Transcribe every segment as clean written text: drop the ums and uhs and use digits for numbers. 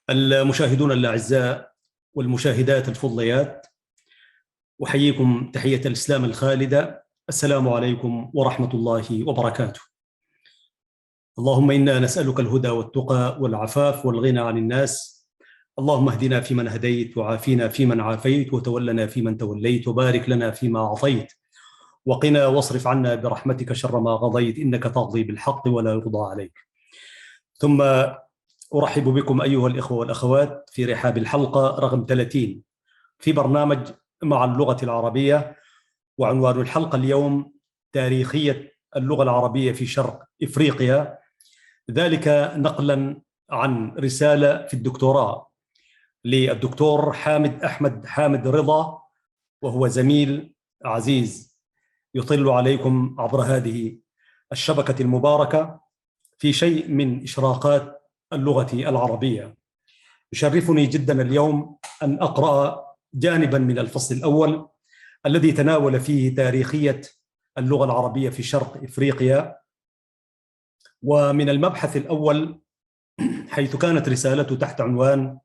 المشاهدون الأعزاء والمشاهدات الفضليات، أحييكم تحية الإسلام الخالدة. السلام عليكم ورحمة الله وبركاته. اللهم إنا نسألك الهدى والتقى والعفاف والغنى عن الناس. اللهم اهدنا فيمن هديت، وعافنا فيمن عافيت، وتولنا فيمن توليت، وبارك لنا فيما أعطيت، وقنا واصرف عنا برحمتك شر ما قضيت، إنك تقضي بالحق ولا يقضى عليك. ثم أرحب بكم أيها الإخوة والأخوات في رحاب الحلقة رقم 30 في برنامج مع اللغة العربية، وعنوان الحلقة اليوم تاريخية اللغة العربية في شرق إفريقيا، ذلك نقلا عن رسالة في الدكتوراه للدكتور حامد أحمد حامد رضا، وهو زميل عزيز يطل عليكم عبر هذه الشبكة المباركة في شيء من إشراقات اللغة العربية. يشرفني جدا اليوم أن أقرأ جانبا من الفصل الأول الذي تناول فيه تاريخية اللغة العربية في شرق إفريقيا. ومن المبحث الأول، حيث كانت رسالته تحت عنوان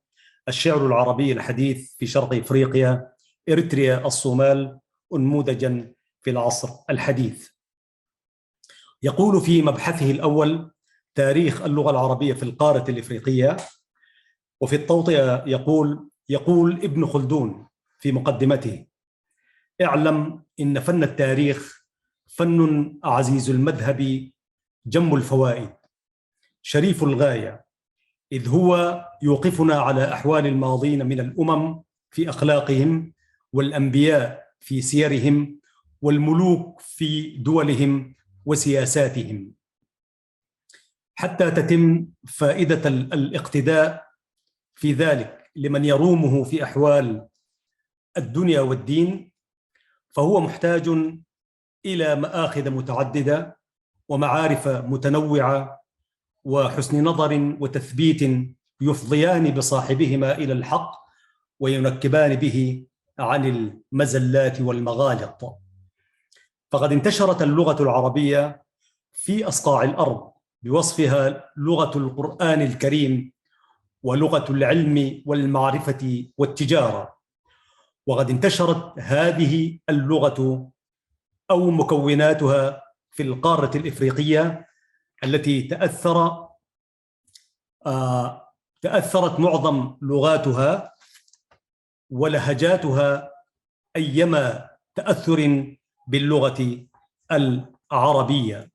الشعر العربي الحديث في شرق إفريقيا، إريتريا الصومال أنموذجا في العصر الحديث. يقول في مبحثه الأول تاريخ اللغة العربية في القارة الإفريقية، وفي التوطئة يقول ابن خلدون في مقدمته: اعلم إن فن التاريخ فن عزيز المذهب جم الفوائد، شريف الغاية، إذ هو يوقفنا على أحوال الماضين من الأمم في أخلاقهم، والأنبياء في سيرهم، والملوك في دولهم وسياساتهم، حتى تتم فائدة الاقتداء في ذلك لمن يرومه في أحوال الدنيا والدين. فهو محتاج إلى مآخذ متعددة ومعارف متنوعة وحسن نظر وتثبيت يفضيان بصاحبهما إلى الحق وينكبان به عن المزلات والمغالط. فقد انتشرت اللغة العربية في أصقاع الأرض بوصفها لغة القرآن الكريم ولغة العلم والمعرفة والتجارة. وقد انتشرت هذه اللغة أو مكوناتها في القارة الإفريقية التي تأثرت معظم لغاتها ولهجاتها أيما تأثر باللغة العربية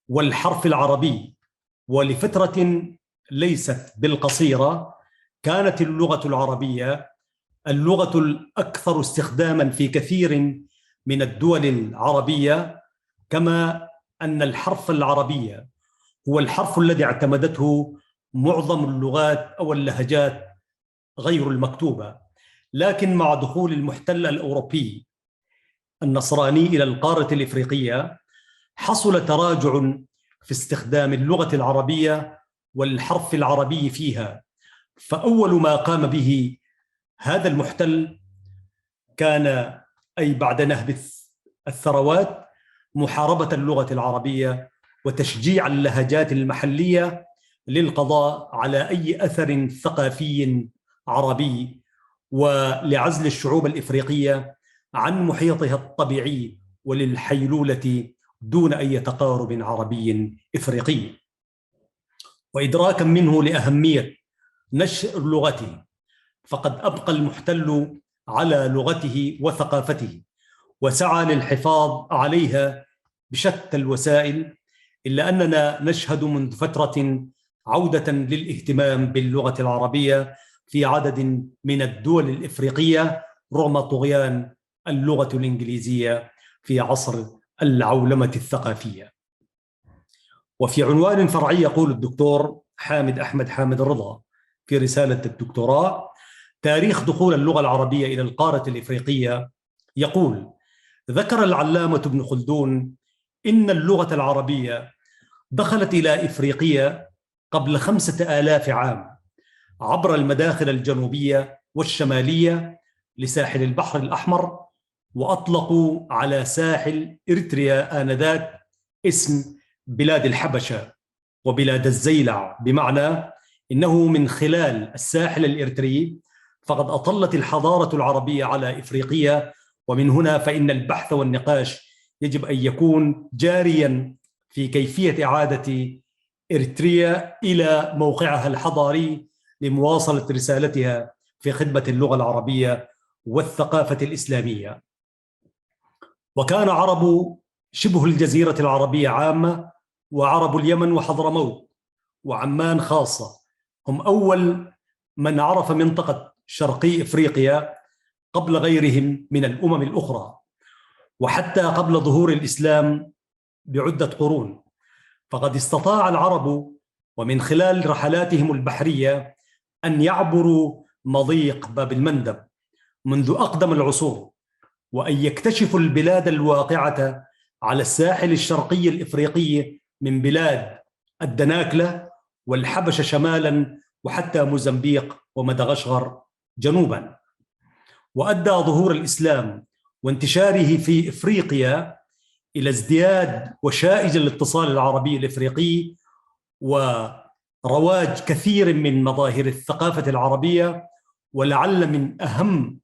والحرف العربي. ولفترة ليست بالقصيرة كانت اللغة العربية اللغة الأكثر استخداما في كثير من الدول العربية، كما أن الحرف العربي هو الحرف الذي اعتمدته معظم اللغات أو اللهجات غير المكتوبة. لكن مع دخول المحتل الأوروبي النصراني إلى القارة الإفريقية حصل تراجع في استخدام اللغة العربية والحرف العربي فيها. فأول ما قام به هذا المحتل كان، أي بعد نهب الثروات، محاربة اللغة العربية وتشجيع اللهجات المحلية للقضاء على أي أثر ثقافي عربي، ولعزل الشعوب الإفريقية عن محيطها الطبيعي وللحيلولة دون أي تقارب عربي إفريقي. وإدراكا منه لأهمية نشر لغته، فقد أبقى المحتل على لغته وثقافته وسعى للحفاظ عليها بشتى الوسائل، إلا أننا نشهد منذ فترة عودة للاهتمام باللغة العربية في عدد من الدول الإفريقية رغم طغيان اللغة الإنجليزية في عصر العولمة الثقافية. وفي عنوان فرعي يقول الدكتور حامد أحمد حامد رضا في رسالة الدكتوراه تاريخ دخول اللغة العربية إلى القارة الإفريقية، يقول: ذكر العلامة ابن خلدون إن اللغة العربية دخلت إلى إفريقيا قبل 5000 عام عبر المداخل الجنوبية والشمالية لساحل البحر الأحمر، وأطلقوا على ساحل إريتريا آنذاك اسم بلاد الحبشة وبلاد الزيلع، بمعنى إنه من خلال الساحل الإريتري فقد أطلت الحضارة العربية على إفريقيا، ومن هنا فإن البحث والنقاش يجب أن يكون جاريا في كيفية إعادة إريتريا إلى موقعها الحضاري لمواصلة رسالتها في خدمة اللغة العربية والثقافة الإسلامية. وكان عرب شبه الجزيرة العربية عامة وعرب اليمن وحضرموت وعمان خاصة هم أول من عرف منطقة شرقي إفريقيا قبل غيرهم من الأمم الأخرى، وحتى قبل ظهور الإسلام بعدة قرون. فقد استطاع العرب ومن خلال رحلاتهم البحرية أن يعبروا مضيق باب المندب منذ أقدم العصور، وأن يكتشفوا البلاد الواقعة على الساحل الشرقي الإفريقي من بلاد الدناكلة والحبشة شمالا وحتى موزمبيق ومدغشقر جنوبا. وأدى ظهور الإسلام وانتشاره في إفريقيا إلى ازدياد وشائج الاتصال العربي الإفريقي ورواج كثير من مظاهر الثقافة العربية، ولعل من أهم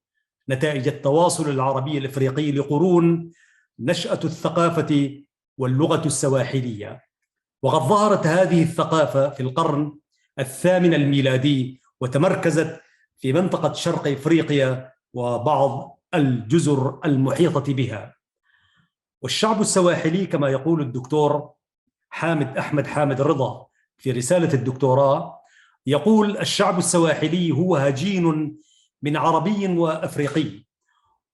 نتائج التواصل العربي الإفريقي لقرون نشأة الثقافة واللغة السواحلية. وقد ظهرت هذه الثقافة في القرن الثامن الميلادي وتمركزت في منطقة شرق إفريقيا وبعض الجزر المحيطة بها. والشعب السواحلي كما يقول الدكتور أحمد حامد الرضا في رسالة الدكتوراه، يقول الشعب السواحلي هو هجين من عربي وأفريقي،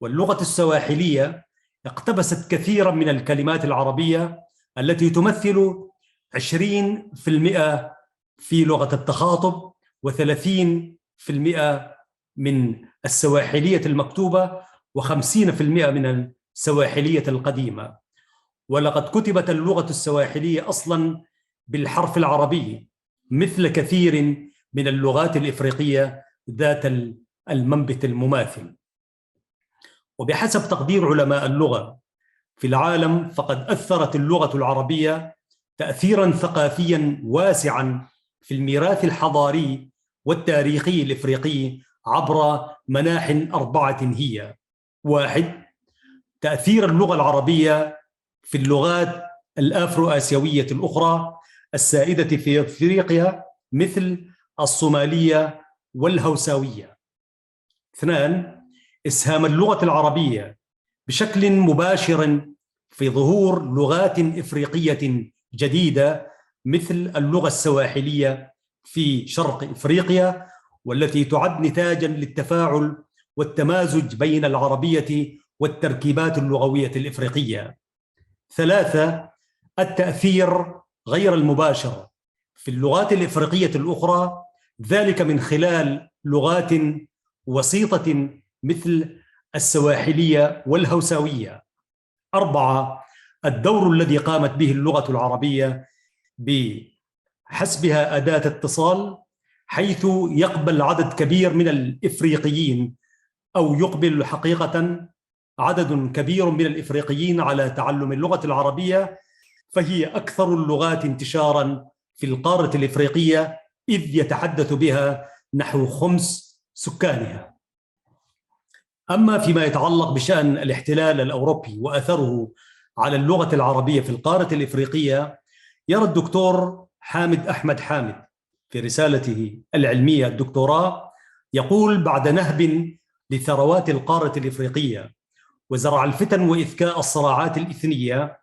واللغة السواحلية اقتبست كثيرا من الكلمات العربية التي تمثل 20% في لغة التخاطب و30% من السواحلية المكتوبة و50% من السواحلية القديمة. ولقد كتبت اللغة السواحلية أصلا بالحرف العربي مثل كثير من اللغات الإفريقية ذات المنبت المماثل. وبحسب تقدير علماء اللغة في العالم فقد أثرت اللغة العربية تأثيرا ثقافيا واسعا في الميراث الحضاري والتاريخي الإفريقي عبر مناح 4 هي: 1. تأثير اللغة العربية في اللغات الأفرو آسيوية الأخرى السائدة في إفريقيا مثل الصومالية والهوساوية. 2. إسهام اللغة العربية بشكل مباشر في ظهور لغات إفريقية جديدة مثل اللغة السواحلية في شرق إفريقيا، والتي تعد نتاجا للتفاعل والتمازج بين العربية والتركيبات اللغوية الإفريقية. 3. التأثير غير المباشر في اللغات الإفريقية الأخرى، ذلك من خلال لغات وسيطة مثل السواحلية والهوساوية. 4. الدور الذي قامت به اللغة العربية بحسبها أداة اتصال، حيث يقبل عدد كبير من الإفريقيين أو يقبل حقيقة عدد كبير من الإفريقيين على تعلم اللغة العربية، فهي أكثر اللغات انتشاراً في القارة الإفريقية، إذ يتحدث بها نحو 5 سكانها. أما فيما يتعلق بشأن الاحتلال الأوروبي وأثره على اللغة العربية في القارة الإفريقية، يرى الدكتور أحمد حامد في رسالته العلمية الدكتوراه، يقول: بعد نهب لثروات القارة الإفريقية وزرع الفتن وإذكاء الصراعات الإثنية،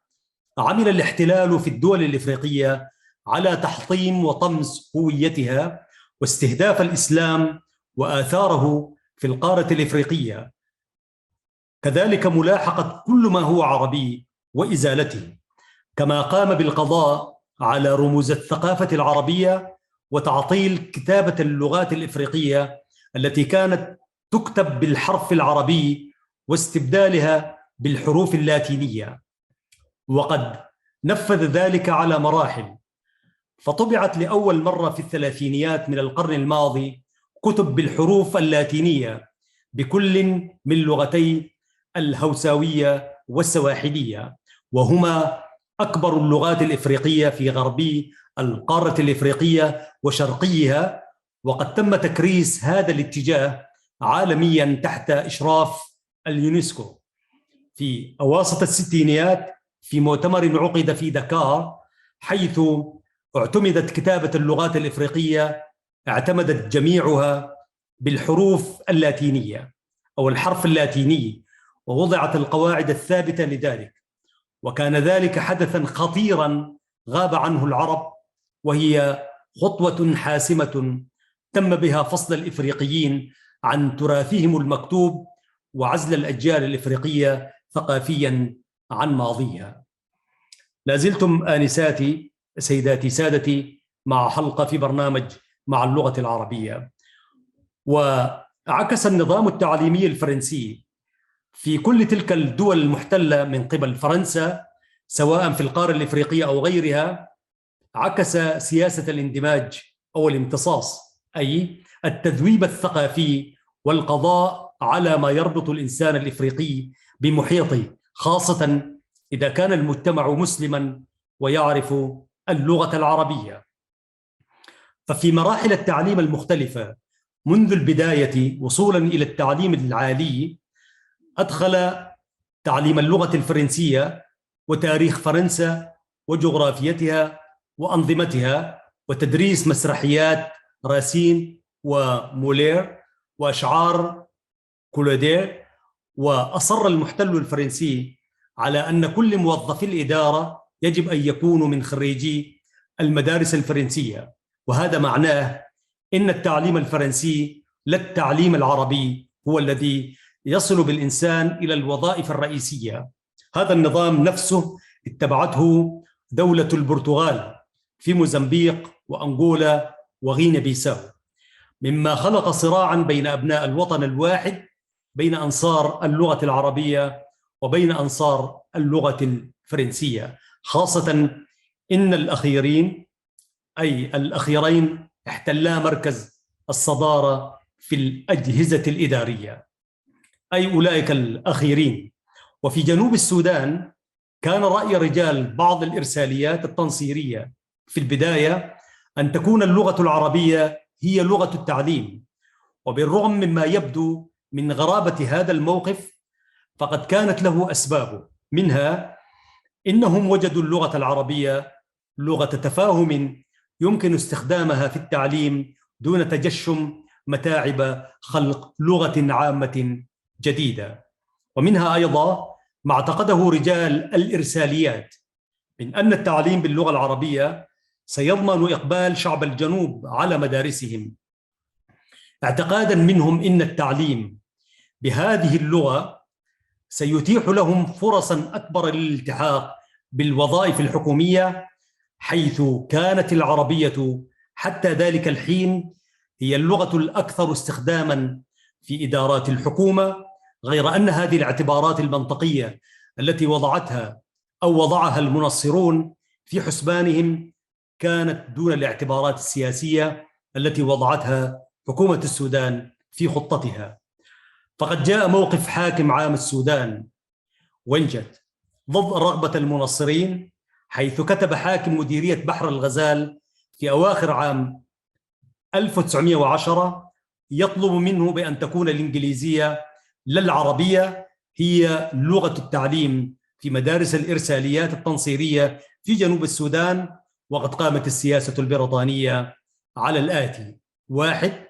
عمل الاحتلال في الدول الإفريقية على تحطيم وطمس هويتها واستهداف الإسلام وآثاره في القارة الإفريقية، كذلك ملاحقة كل ما هو عربي وإزالته، كما قام بالقضاء على رموز الثقافة العربية وتعطيل كتابة اللغات الإفريقية التي كانت تكتب بالحرف العربي واستبدالها بالحروف اللاتينية. وقد نفذ ذلك على مراحل، فطبعت لأول مرة في الثلاثينيات من القرن الماضي كتب بالحروف اللاتينية بكل من لغتي الهوساوية والسواحلية، وهما أكبر اللغات الإفريقية في غربي القارة الإفريقية وشرقيها، وقد تم تكريس هذا الاتجاه عالميا تحت إشراف اليونسكو. في أواسط الستينيات في مؤتمر عقد في دكار، حيث اعتمدت كتابة اللغات الإفريقية، اعتمدت جميعها بالحروف اللاتينية أو الحرف اللاتيني، ووضعت القواعد الثابتة لذلك. وكان ذلك حدثا خطيرا غاب عنه العرب، وهي خطوة حاسمة تم بها فصل الإفريقيين عن تراثهم المكتوب، وعزل الأجيال الإفريقية ثقافيا عن ماضيها. لازلتم آنساتي سيداتي سادتي مع حلقة في برنامج مع اللغة العربية. وعكس النظام التعليمي الفرنسي في كل تلك الدول المحتلة من قبل فرنسا، سواء في القارة الإفريقية أو غيرها، عكس سياسة الاندماج أو الامتصاص، أي التذويب الثقافي والقضاء على ما يربط الإنسان الإفريقي بمحيطه، خاصة إذا كان المجتمع مسلما ويعرف اللغة العربية. ففي مراحل التعليم المختلفة منذ البداية وصولا إلى التعليم العالي، أدخل تعليم اللغة الفرنسية وتاريخ فرنسا وجغرافيتها وأنظمتها، وتدريس مسرحيات راسين ومولير وأشعار كولودير. وأصر المحتل الفرنسي على أن كل موظفي الإدارة يجب أن يكونوا من خريجي المدارس الفرنسية، وهذا معناه إن التعليم الفرنسي لا التعليم العربي هو الذي يصل بالإنسان إلى الوظائف الرئيسية. هذا النظام نفسه اتبعته دولة البرتغال في موزمبيق وأنغولا وغينيا بيساو، مما خلق صراعا بين أبناء الوطن الواحد، بين أنصار اللغة العربية وبين أنصار اللغة الفرنسية، خاصة إن الأخيرين احتلا مركز الصدارة في الأجهزة الإدارية، أي أولئك الأخيرين. وفي جنوب السودان كان رأي رجال بعض الإرساليات التنصيرية في البداية أن تكون اللغة العربية هي لغة التعليم، وبالرغم مما يبدو من غرابة هذا الموقف فقد كانت له أسباب، منها إنهم وجدوا اللغة العربية لغة تفاهم يمكن استخدامها في التعليم دون تجشم متاعب خلق لغة عامة جديدة. ومنها أيضا ما اعتقده رجال الإرساليات من أن التعليم باللغة العربية سيضمن إقبال شعب الجنوب على مدارسهم، اعتقادا منهم إن التعليم بهذه اللغة سيتيح لهم فرصا أكبر للالتحاق بالوظائف الحكومية، حيث كانت العربية حتى ذلك الحين هي اللغة الأكثر استخداما في إدارات الحكومة، غير أن هذه الاعتبارات المنطقية التي وضعها المنصرون في حسبانهم كانت دون الاعتبارات السياسية التي وضعتها حكومة السودان في خطتها. فقد جاء موقف حاكم عام السودان ونجد ضد رغبة المنصرين، حيث كتب حاكم مديرية بحر الغزال في أواخر عام 1910 يطلب منه بأن تكون الإنجليزية لا العربية هي لغة التعليم في مدارس الإرساليات التنصيرية في جنوب السودان. وقد قامت السياسة البريطانية على الآتي: 1.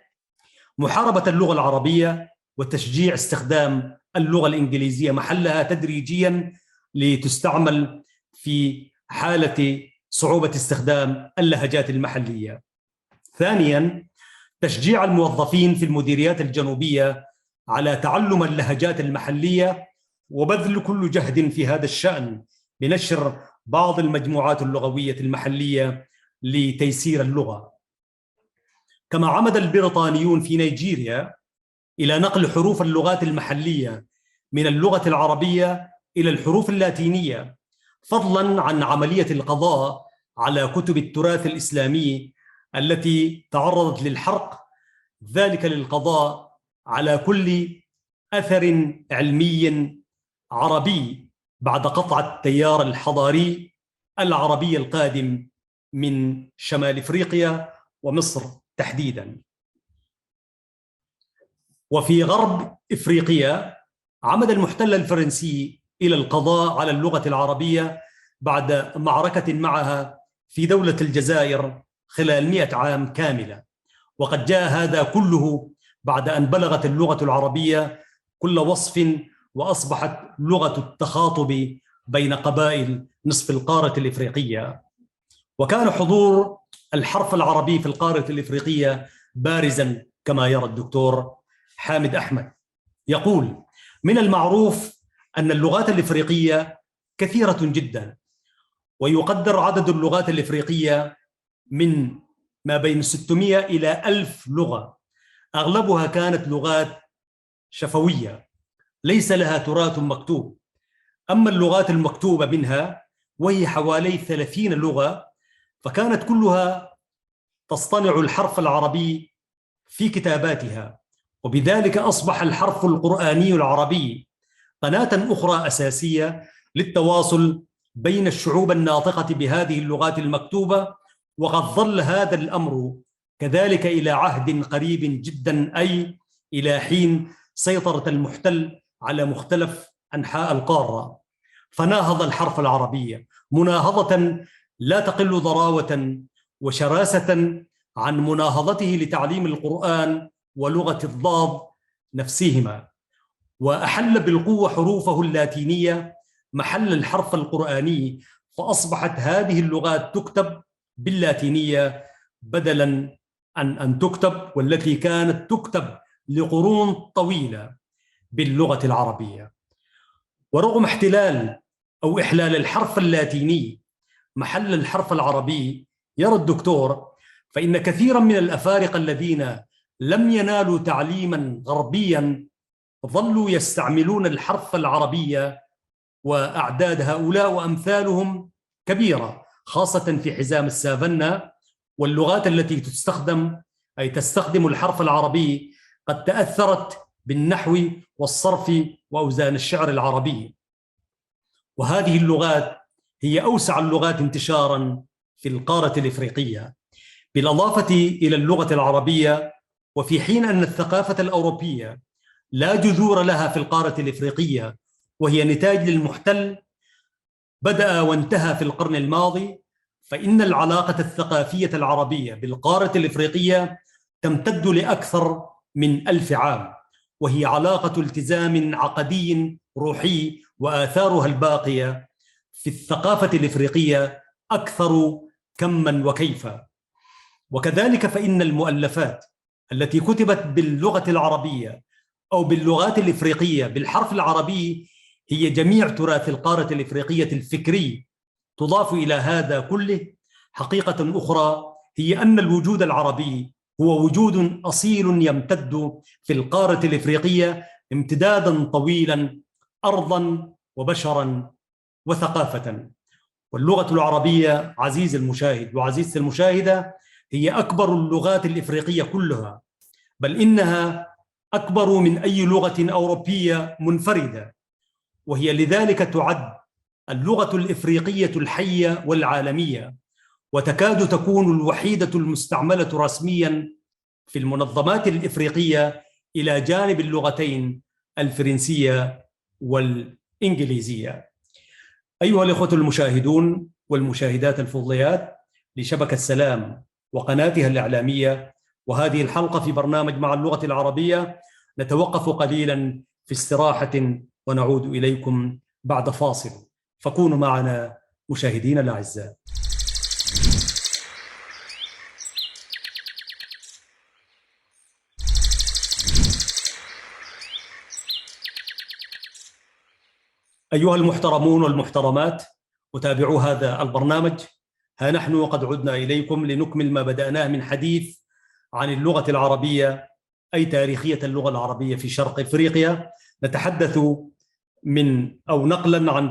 محاربة اللغة العربية وتشجيع استخدام اللغة الإنجليزية محلها تدريجيا لتستعمل في حالة صعوبة استخدام اللهجات المحلية. 2. تشجيع الموظفين في المديريات الجنوبية على تعلم اللهجات المحلية وبذل كل جهد في هذا الشأن بنشر بعض المجموعات اللغوية المحلية لتيسير اللغة. كما عمد البريطانيون في نيجيريا إلى نقل حروف اللغات المحلية من اللغة العربية إلى الحروف اللاتينية، فضلاً عن عملية القضاء على كتب التراث الإسلامي التي تعرضت للحرق، ذلك للقضاء على كل أثر علمي عربي بعد قطع التيار الحضاري العربي القادم من شمال إفريقيا ومصر تحديداً. وفي غرب إفريقيا عمد المحتل الفرنسي إلى القضاء على اللغة العربية بعد معركة معها في دولة الجزائر خلال 100 عام كاملة، وقد جاء هذا كله بعد أن بلغت اللغة العربية كل وصف وأصبحت لغة التخاطب بين قبائل نصف القارة الإفريقية. وكان حضور الحرف العربي في القارة الإفريقية بارزاً كما يرى الدكتور حامد أحمد. يقول: من المعروف أن اللغات الإفريقية كثيرة جداً، ويقدر عدد اللغات الإفريقية من ما بين 600 إلى 1000 لغة، أغلبها كانت لغات شفوية ليس لها تراث مكتوب. أما اللغات المكتوبة منها وهي حوالي 30 لغة، فكانت كلها تصطنع الحرف العربي في كتاباتها، وبذلك أصبح الحرف القرآني العربي قناة أخرى أساسية للتواصل بين الشعوب الناطقة بهذه اللغات المكتوبة. وقد ظل هذا الأمر كذلك إلى عهد قريب جدا، أي إلى حين سيطرة المحتل على مختلف أنحاء القارة، فناهض الحرف العربي مناهضة لا تقل ضراوة وشراسة عن مناهضته لتعليم القرآن ولغة الضاد نفسهما، وأحل بالقوة حروفه اللاتينية محل الحرف القرآني، فأصبحت هذه اللغات تكتب باللاتينية بدلاً عن أن تكتب، والتي كانت تكتب لقرون طويلة، باللغة العربية. ورغم احتلال أو إحلال الحرف اللاتيني محل الحرف العربي، يرى الدكتور فإن كثيراً من الأفارقة الذين لم ينالوا تعليماً غربياً ظلوا يستعملون الحرف العربي، وأعداد هؤلاء وأمثالهم كبيرة، خاصة في حزام السافانا. واللغات التي تستخدم الحرف العربي قد تأثرت بالنحو والصرف وأوزان الشعر العربي، وهذه اللغات هي أوسع اللغات انتشاراً في القارة الإفريقية، بالإضافة إلى اللغة العربية. وفي حين أن الثقافة الأوروبية لا جذور لها في القارة الإفريقية، وهي نتاج للمحتل بدأ وانتهى في القرن الماضي، فإن العلاقة الثقافية العربية بالقارة الإفريقية تمتد لأكثر من 1000 عام، وهي علاقة التزام عقدي روحي، وآثارها الباقية في الثقافة الإفريقية أكثر كماً وكيفاً. وكذلك فإن المؤلفات التي كتبت باللغة العربية أو باللغات الإفريقية بالحرف العربي هي جميع تراث القارة الإفريقية الفكري. تضاف إلى هذا كله حقيقة أخرى، هي أن الوجود العربي هو وجود أصيل يمتد في القارة الإفريقية امتدادا طويلا، أرضا وبشرا وثقافة. واللغة العربية عزيز المشاهد وعزيزتي المشاهدة هي أكبر اللغات الإفريقية كلها، بل إنها أكبر من أي لغة أوروبية منفردة، وهي لذلك تعد اللغة الإفريقية الحية والعالمية، وتكاد تكون الوحيدة المستعملة رسمياً في المنظمات الإفريقية إلى جانب اللغتين الفرنسية والإنجليزية. أيها الإخوة المشاهدون والمشاهدات الفضليات لشبكة سلام وقناتها الإعلامية، وهذه الحلقة في برنامج مع اللغة العربية، نتوقف قليلاً في استراحة ونعود إليكم بعد فاصل، فكونوا معنا مشاهدينا الأعزاء. أيها المحترمون والمحترمات متابعو هذا البرنامج، ها نحن قد عدنا إليكم لنكمل ما بدأناه من حديث عن اللغة العربية، أي تاريخية اللغة العربية في شرق إفريقيا. نتحدث نقلا عن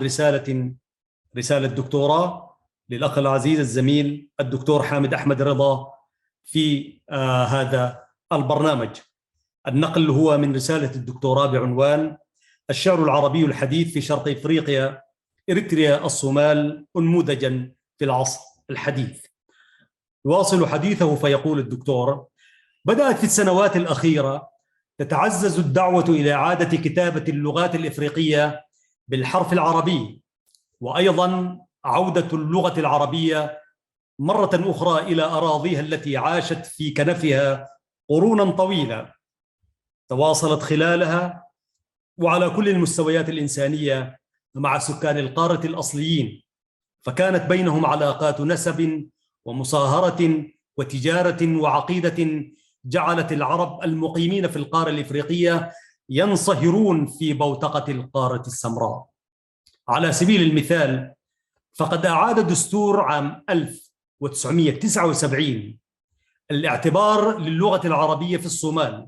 رسالة دكتوراه للأخ العزيز الزميل الدكتور حامد أحمد رضا في هذا البرنامج. النقل هو من رسالة الدكتوراه بعنوان الشعر العربي الحديث في شرق إفريقيا، إريتريا، الصومال، أنموذجا في العصر الحديث. يواصل حديثه فيقول الدكتور: بدأت في السنوات الأخيرة تتعزز الدعوة إلى إعادة كتابة اللغات الإفريقية بالحرف العربي، وأيضا عودة اللغة العربية مرة أخرى إلى أراضيها التي عاشت في كنفها قرونا طويلة، تواصلت خلالها وعلى كل المستويات الإنسانية مع سكان القارة الأصليين، فكانت بينهم علاقات نسب ومصاهرة وتجارة وعقيدة جعلت العرب المقيمين في القارة الإفريقية ينصهرون في بوتقة القارة السمراء. على سبيل المثال، فقد أعاد دستور عام 1979 الاعتبار للغة العربية في الصومال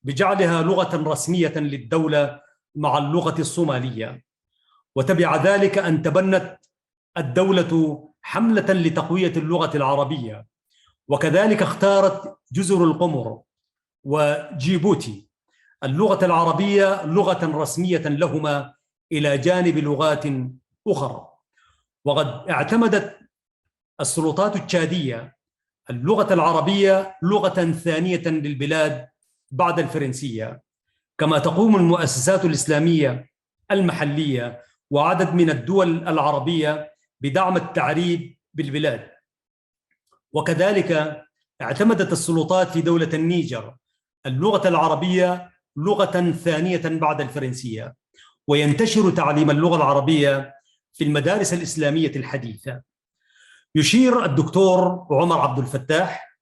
بجعلها لغة رسمية للدولة مع اللغة الصومالية، وتبع ذلك أن تبنت الدولة حملة لتقوية اللغة العربية، وكذلك اختارت جزر القمر وجيبوتي اللغة العربية لغة رسمية لهما إلى جانب لغات أخرى. وقد اعتمدت السلطات التشادية اللغة العربية لغة ثانية للبلاد بعد الفرنسية، كما تقوم المؤسسات الإسلامية المحلية وعدد من الدول العربية بدعم التعريب بالبلاد. وكذلك اعتمدت السلطات في دولة النيجر اللغة العربية لغة ثانية بعد الفرنسية، وينتشر تعليم اللغة العربية في المدارس الإسلامية الحديثة. يشير الدكتور عمر عبد الفتاح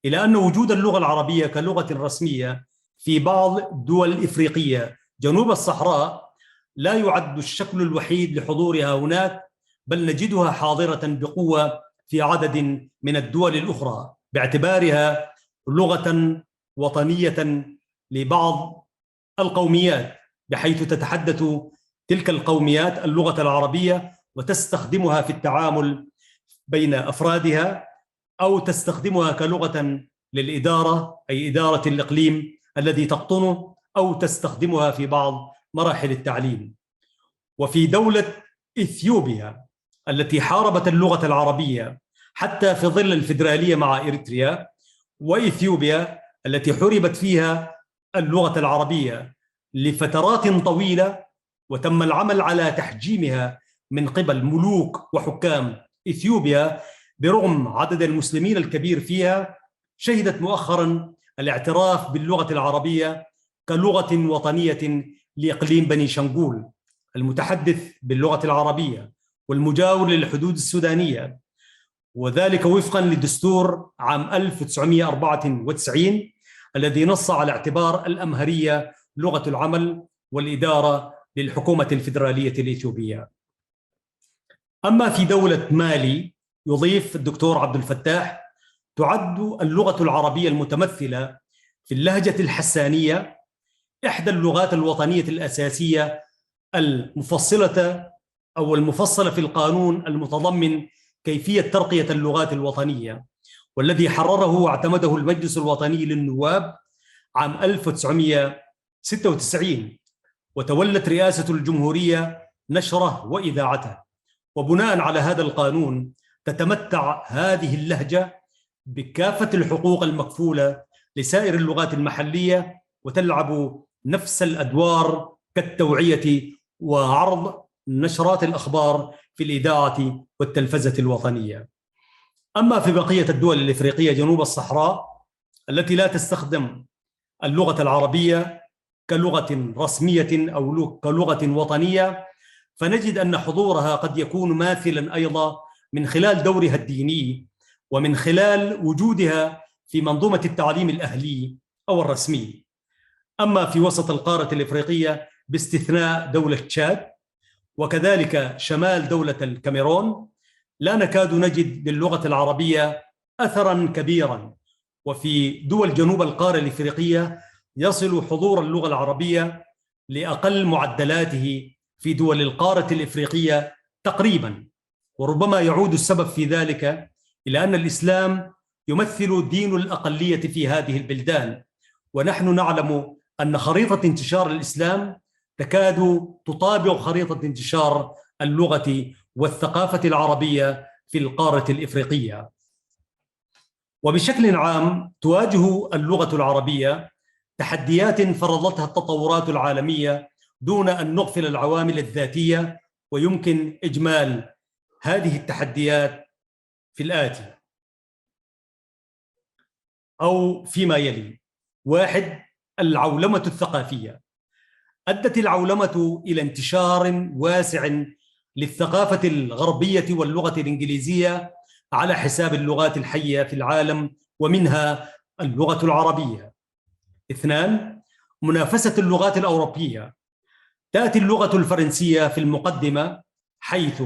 إلى أن وجود اللغة العربية كلغة رسمية في بعض الدول الإفريقية جنوب الصحراء لا يعد الشكل الوحيد لحضورها هناك، بل نجدها حاضرة بقوة في عدد من الدول الأخرى باعتبارها لغة وطنية لبعض القوميات، بحيث تتحدث تلك القوميات اللغة العربية وتستخدمها في التعامل بين أفرادها، أو تستخدمها كلغة للإدارة أي إدارة الإقليم الذي تقطنه، أو تستخدمها في بعض مراحل التعليم. وفي دولة إثيوبيا التي حاربت اللغة العربية حتى في ظل الفيدرالية مع إريتريا، وإثيوبيا التي حربت فيها اللغة العربية لفترات طويلة وتم العمل على تحجيمها من قبل ملوك وحكام إثيوبيا برغم عدد المسلمين الكبير فيها، شهدت مؤخرا الاعتراف باللغة العربية كلغة وطنية لإقليم بني شنغول المتحدث باللغة العربية والمجاور للحدود السودانية، وذلك وفقا لدستور عام 1994 الذي نص على اعتبار الأمهرية لغة العمل والإدارة للحكومة الفيدرالية الإثيوبية. أما في دولة مالي، يضيف الدكتور عبد الفتاح، تعد اللغة العربية المتمثلة في اللهجة الحسانية إحدى اللغات الوطنية الأساسية المفصلة أو المفصلة في القانون المتضمن كيفية ترقية اللغات الوطنية، والذي حرره واعتمده المجلس الوطني للنواب عام 1996، وتولت رئاسة الجمهورية نشره وإذاعته. وبناء على هذا القانون تتمتع هذه اللهجة بكافة الحقوق المكفولة لسائر اللغات المحلية، وتلعب نفس الأدوار كالتوعية وعرض نشرات الأخبار في الإذاعة والتلفزة الوطنية. أما في بقية الدول الإفريقية جنوب الصحراء التي لا تستخدم اللغة العربية كلغة رسمية أو كلغة وطنية، فنجد أن حضورها قد يكون ماثلا أيضا من خلال دورها الديني ومن خلال وجودها في منظومة التعليم الأهلي أو الرسمي. أما في وسط القارة الإفريقية باستثناء دولة تشاد وكذلك شمال دولة الكاميرون، لا نكاد نجد للغة العربية أثرا كبيرا، وفي دول جنوب القارة الإفريقية يصل حضور اللغة العربية لأقل معدلاته في دول القارة الإفريقية تقريبا. وربما يعود السبب في ذلك إلى أن الإسلام يمثل دين الأقلية في هذه البلدان، ونحن نعلم أن خريطة انتشار الإسلام تكاد تطابق خريطة انتشار اللغة والثقافة العربية في القارة الإفريقية. وبشكل عام تواجه اللغة العربية تحديات فرضتها التطورات العالمية دون أن نغفل العوامل الذاتية، ويمكن إجمال هذه التحديات في الآتي أو فيما يلي. 1. العولمة الثقافية. أدت العولمة إلى انتشار واسع للثقافة الغربية واللغة الإنجليزية على حساب اللغات الحية في العالم، ومنها اللغة العربية. 2. منافسة اللغات الأوروبية. تأتي اللغة الفرنسية في المقدمة، حيث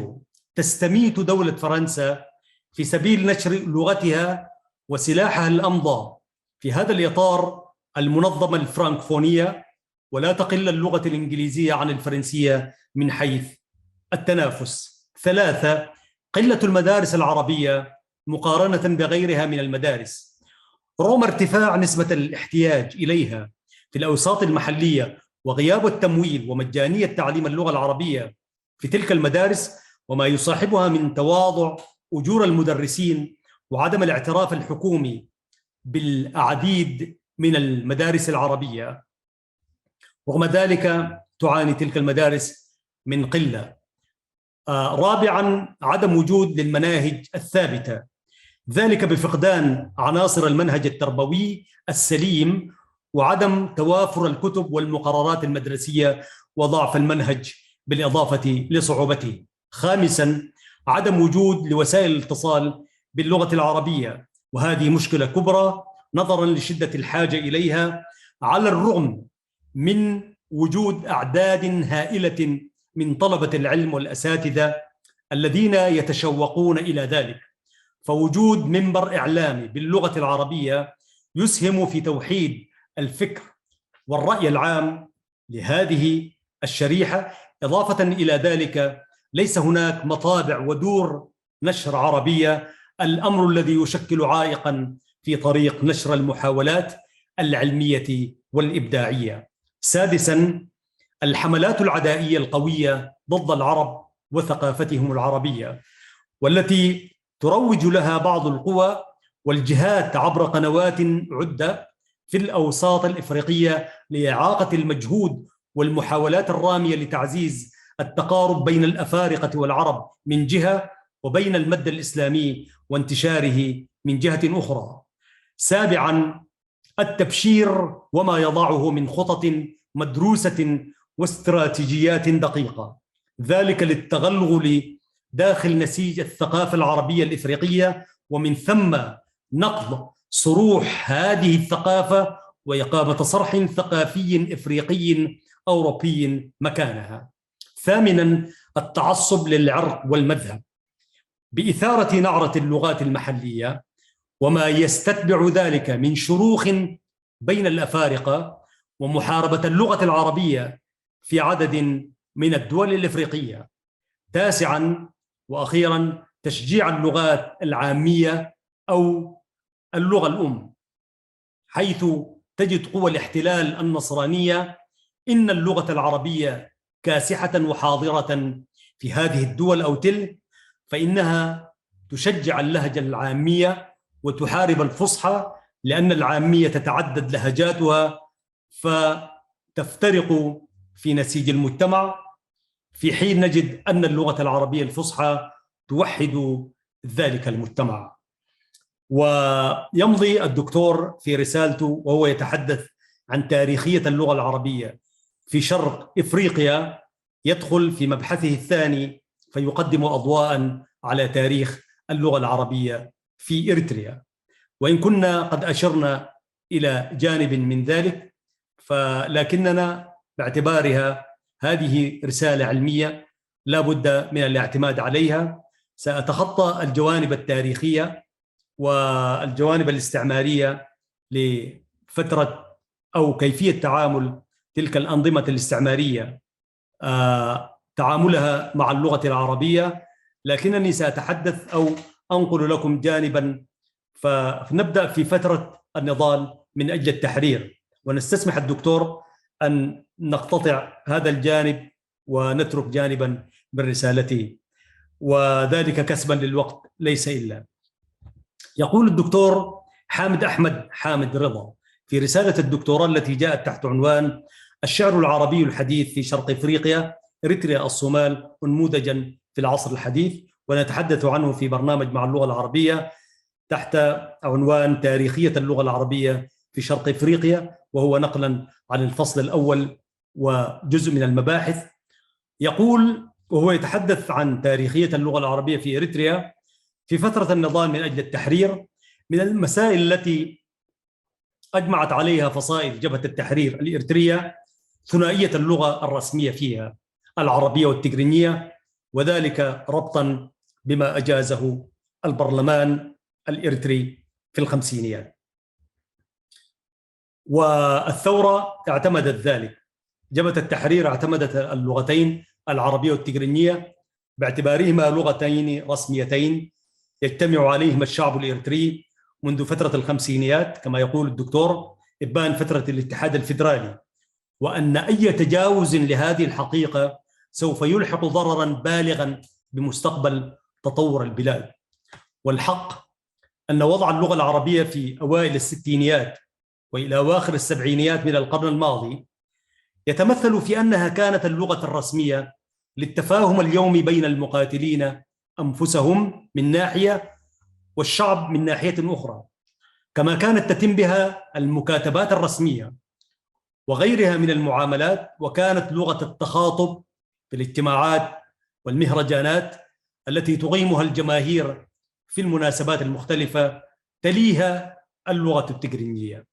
تستميت دولة فرنسا في سبيل نشر لغتها وسلاحها الأمضى في هذا الإطار المنظمة الفرنكفونية، ولا تقل اللغة الإنجليزية عن الفرنسية من حيث التنافس. 3. قلة المدارس العربية مقارنة بغيرها من المدارس. رغم ارتفاع نسبة الاحتياج إليها في الأوساط المحلية وغياب التمويل ومجانية تعليم اللغة العربية في تلك المدارس، وما يصاحبها من تواضع أجور المدرسين وعدم الاعتراف الحكومي بالعديد من المدارس العربية، رغم ذلك تعاني تلك المدارس من قلة. 4. عدم وجود للمناهج الثابتة، ذلك بفقدان عناصر المنهج التربوي السليم وعدم توافر الكتب والمقررات المدرسية وضعف المنهج بالإضافة لصعوبته. 5. عدم وجود لوسائل الاتصال باللغة العربية، وهذه مشكلة كبرى نظرا لشدة الحاجة إليها، على الرغم من وجود أعداد هائلة من طلبة العلم والأساتذة الذين يتشوقون إلى ذلك. فوجود منبر إعلامي باللغة العربية يسهم في توحيد الفكر والرأي العام لهذه الشريحة. إضافة إلى ذلك ليس هناك مطابع ودور نشر عربية، الأمر الذي يشكل عائقاً في طريق نشر المحاولات العلمية والإبداعية. 6. الحملات العدائية القوية ضد العرب وثقافتهم العربية، والتي تروج لها بعض القوى والجهات عبر قنوات عدة في الأوساط الإفريقية لإعاقة المجهود والمحاولات الرامية لتعزيز التقارب بين الأفارقة والعرب من جهة، وبين المد الإسلامي وانتشاره من جهة أخرى. 7. التبشير وما يضعه من خطط مدروسة واستراتيجيات دقيقة، ذلك للتغلغل داخل نسيج الثقافة العربية الإفريقية، ومن ثم نقض صروح هذه الثقافة وإقامة صرح ثقافي إفريقي أوروبي مكانها. 8. التعصب للعرق والمذهب بإثارة نعرة اللغات المحلية وما يستتبع ذلك من شروخ بين الأفارقة، ومحاربة اللغة العربية في عدد من الدول الإفريقية. 9. وأخيراً تشجيع اللغات العامية أو اللغة الأم، حيث تجد قوى الاحتلال النصرانية إن اللغة العربية كاسحة وحاضرة في هذه الدول أو تلك، فإنها تشجع اللهجة العامية وتحارب الفصحى، لأن العامية تتعدد لهجاتها فتفترق في نسيج المجتمع، في حين نجد أن اللغة العربية الفصحى توحد ذلك المجتمع. ويمضي الدكتور في رسالته وهو يتحدث عن تاريخية اللغة العربية في شرق إفريقيا، يدخل في مبحثه الثاني فيقدم أضواء على تاريخ اللغة العربية في إريتريا. وإن كنا قد أشرنا إلى جانب من ذلك، فلكننا باعتبارها هذه رسالة علمية لا بد من الاعتماد عليها، سأتخطى الجوانب التاريخية والجوانب الاستعمارية لفترة أو كيفية تعامل تلك الأنظمة الاستعمارية تعاملها مع اللغة العربية، لكنني سأتحدث أو أنقل لكم جانبا. فنبدأ في فترة النضال من أجل التحرير، ونستسمح الدكتور أن نقتطع هذا الجانب ونترك جانبا من رسالته، وذلك كسبا للوقت ليس إلا. يقول الدكتور حامد أحمد حامد رضا في رسالة الدكتوراه التي جاءت تحت عنوان الشعر العربي الحديث في شرق إفريقيا إريتريا الصومال نموذجا في العصر الحديث، ونتحدث عنه في برنامج مع اللغة العربية تحت عنوان تاريخية اللغة العربية في شرق إفريقيا، وهو نقلا عن الفصل الأول وجزء من المباحث. يقول وهو يتحدث عن تاريخية اللغة العربية في إريتريا في فترة النضال من أجل التحرير: من المسائل التي أجمعت عليها فصائل جبهة التحرير الإريترية ثنائية اللغة الرسمية فيها العربية والتجرينية، وذلك ربطا بما أجازه البرلمان الإريتري في الخمسينيات. والثورة اعتمدت ذلك، جبهة التحرير اعتمدت اللغتين العربية والتجرينية باعتبارهما لغتين رسميتين يجتمع عليهما الشعب الإريتري منذ فترة الخمسينيات كما يقول الدكتور إبان فترة الاتحاد الفيدرالي، وأن أي تجاوز لهذه الحقيقة سوف يلحق ضررا بالغا بمستقبل تطور البلاد. والحق أن وضع اللغة العربية في أوائل الستينيات وإلى أواخر السبعينيات من القرن الماضي يتمثل في أنها كانت اللغة الرسمية للتفاهم اليومي بين المقاتلين أنفسهم من ناحية والشعب من ناحية أخرى، كما كانت تتم بها المكاتبات الرسمية وغيرها من المعاملات، وكانت لغة التخاطب في الاجتماعات والمهرجانات التي تقيمها الجماهير في المناسبات المختلفة تليها اللغة التجرينية.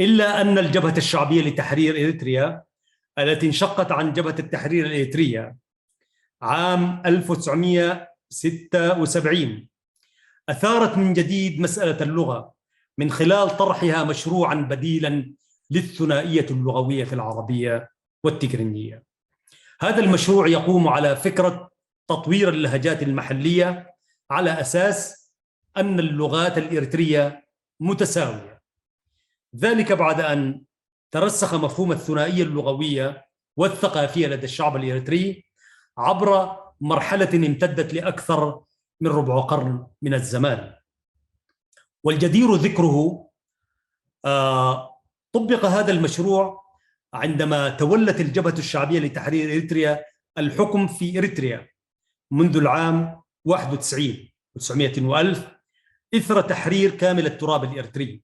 إلا أن الجبهة الشعبية لتحرير إريتريا التي انشقت عن جبهة التحرير الإريترية عام 1976 أثارت من جديد مسألة اللغة من خلال طرحها مشروعا بديلا للثنائية اللغوية في العربية والتجرينية. هذا المشروع يقوم على فكرة تطوير اللهجات المحلية على أساس أن اللغات الإريترية متساوية، ذلك بعد أن ترسخ مفهوم الثنائية اللغوية والثقافية لدى الشعب الإريتري عبر مرحلة امتدت لأكثر من ربع قرن من الزمان. والجدير ذكره طبق هذا المشروع عندما تولت الجبهة الشعبية لتحرير إريتريا الحكم في إريتريا منذ العام 91 و900 إثر تحرير كامل التراب الإريتري،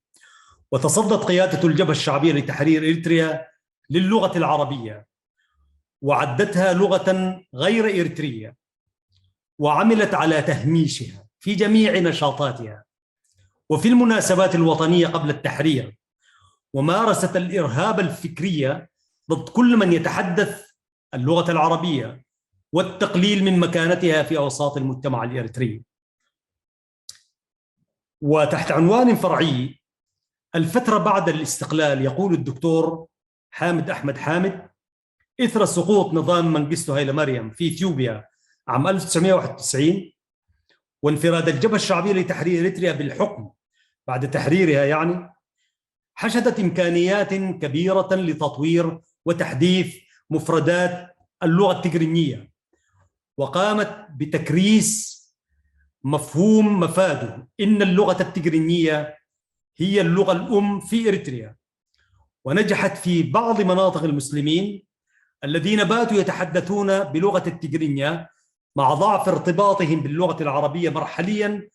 وتصدت قيادة الجبهة الشعبية لتحرير إريتريا للغة العربية وعدتها لغة غير إريترية، وعملت على تهميشها في جميع نشاطاتها وفي المناسبات الوطنية قبل التحرير، ومارست الإرهاب الفكري ضد كل من يتحدث اللغة العربية والتقليل من مكانتها في أوساط المجتمع الإريتري. وتحت عنوان فرعي الفترة بعد الاستقلال، يقول الدكتور حامد أحمد حامد: إثر سقوط نظام منغستو هايلي مريم في إثيوبيا عام 1991 وانفراد الجبهة الشعبية لتحرير إريتريا بالحكم بعد تحريرها حشدت إمكانيات كبيرة لتطوير وتحديث مفردات اللغة التجرينية، وقامت بتكريس مفهوم مفاده إن اللغة التجرينية هي اللغة الأم في إريتريا، ونجحت في بعض مناطق المسلمين الذين باتوا يتحدثون بلغة التجرينية مع ضعف ارتباطهم باللغة العربية مرحليا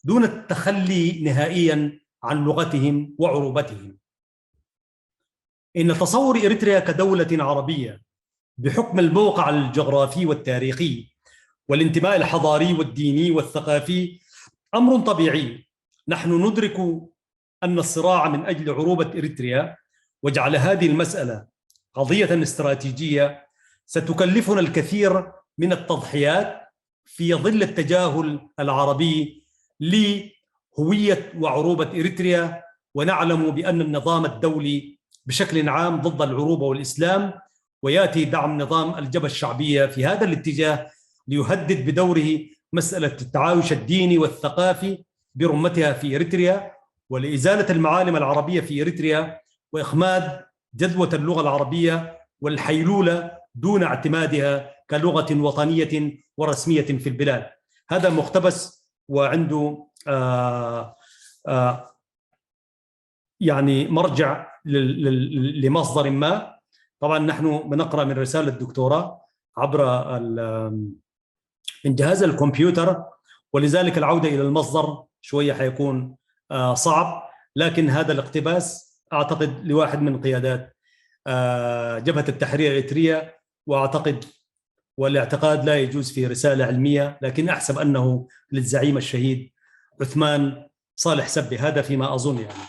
دون التخلي نهائيا عن لغتهم وعروبتهم. إن تصور إريتريا كدولة عربية بحكم الموقع الجغرافي والتاريخي والانتماء الحضاري والديني والثقافي أمر طبيعي. نحن ندرك أن الصراع من أجل عروبة إريتريا وجعل هذه المسألة قضية استراتيجية ستكلفنا الكثير من التضحيات في ظل التجاهل العربي لهوية وعروبة إريتريا، ونعلم بأن النظام الدولي بشكل عام ضد العروبة والإسلام، ويأتي دعم نظام الجبهة الشعبية في هذا الاتجاه ليهدد بدوره مسألة التعايش الديني والثقافي برمتها في إريتريا، ولإزالة المعالم العربية في إريتريا وإخماد جذوة اللغة العربية والحيلولة دون اعتمادها كلغة وطنية ورسمية في البلاد. هذا مقتبس وعنده يعني مرجع لمصدر ما. طبعا نحن بنقرأ من رسالة الدكتوراه عبر من جهاز الكمبيوتر، ولذلك العودة إلى المصدر شوية حيكون صعب، لكن هذا الاقتباس أعتقد لواحد من قيادات جبهة التحرير الإريترية، وأعتقد والاعتقاد لا يجوز في رسالة علمية، لكن أحسب أنه للزعيم الشهيد عثمان صالح سبي، هذا فيما أظن يعني.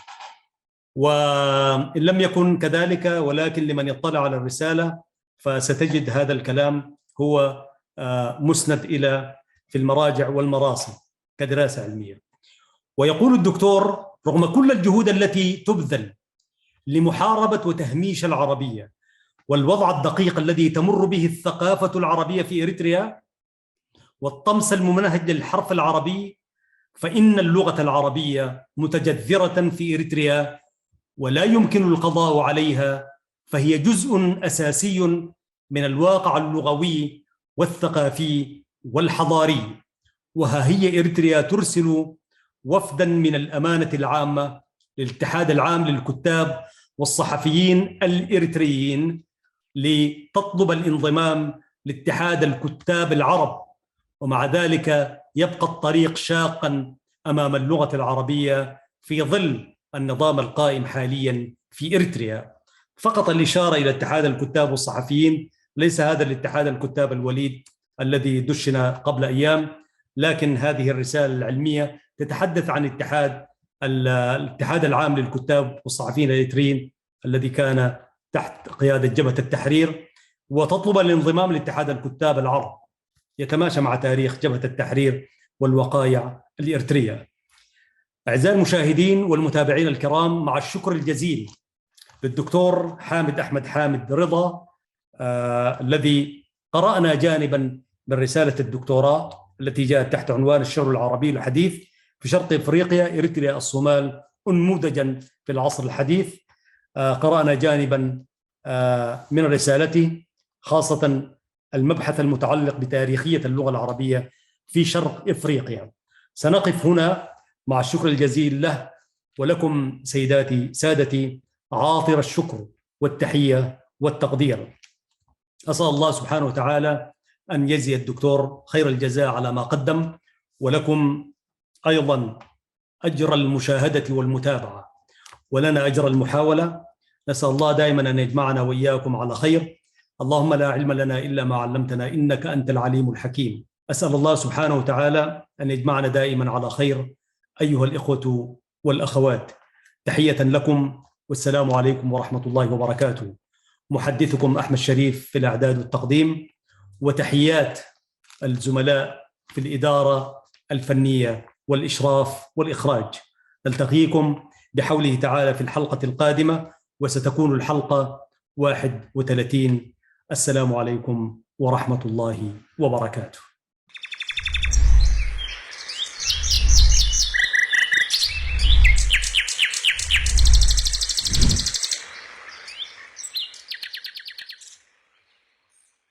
وإن لم يكن كذلك، ولكن لمن يطلع على الرسالة فستجد هذا الكلام هو مسند إلى في المراجع والمراصد كدراسة علمية. ويقول الدكتور: رغم كل الجهود التي تبذل لمحاربة وتهميش العربية والوضع الدقيق الذي تمر به الثقافة العربية في إريتريا والطمس الممنهج للحرف العربي، فإن اللغة العربية متجذرة في إريتريا ولا يمكن القضاء عليها، فهي جزء أساسي من الواقع اللغوي والثقافي والحضاري. وها هي إريتريا ترسل وفدا من الأمانة العامة للاتحاد العام للكتاب والصحفيين الإريتريين لتطلب الانضمام لاتحاد الكتاب العرب، ومع ذلك يبقى الطريق شاقا أمام اللغة العربية في ظل النظام القائم حاليا في إريتريا. فقط الإشارة إلى اتحاد الكتاب والصحفيين، ليس هذا الاتحاد الكتاب الوليد الذي دشن قبل أيام، لكن هذه الرسالة العلمية تتحدث عن الاتحاد العام للكتاب والصحفيين الإريتريين الذي كان تحت قيادة جبهة التحرير، وتطلب الانضمام لاتحاد الكتاب العرب يتماشى مع تاريخ جبهة التحرير والوقائع الإريترية. أعزائي المشاهدين والمتابعين الكرام، مع الشكر الجزيل للدكتور حامد أحمد حامد رضا الذي قرأنا جانبا من رسالة الدكتوراه التي جاءت تحت عنوان الشعر العربي الحديث في شرق إفريقيا إريتريا الصومال أنموذجا في العصر الحديث. قرأنا جانبا من رسالته خاصة المبحث المتعلق بتاريخية اللغة العربية في شرق إفريقيا. سنقف هنا مع الشكر الجزيل له ولكم سيداتي سادتي عاطر الشكر والتحية والتقدير. أسأل الله سبحانه وتعالى أن يجزي الدكتور خير الجزاء على ما قدم، ولكم أيضا أجر المشاهدة والمتابعة، ولنا أجر المحاولة. نسأل الله دائما أن يجمعنا وإياكم على خير. اللهم لا علم لنا إلا ما علمتنا إنك أنت العليم الحكيم. أسأل الله سبحانه وتعالى أن يجمعنا دائما على خير أيها الإخوة والأخوات. تحية لكم والسلام عليكم ورحمة الله وبركاته. محدثكم أحمد شريف في الإعداد والتقديم، وتحيات الزملاء في الإدارة الفنية والإشراف والإخراج. نلتقيكم بحوله تعالى في الحلقة القادمة، وستكون الحلقة 31. السلام عليكم ورحمة الله وبركاته.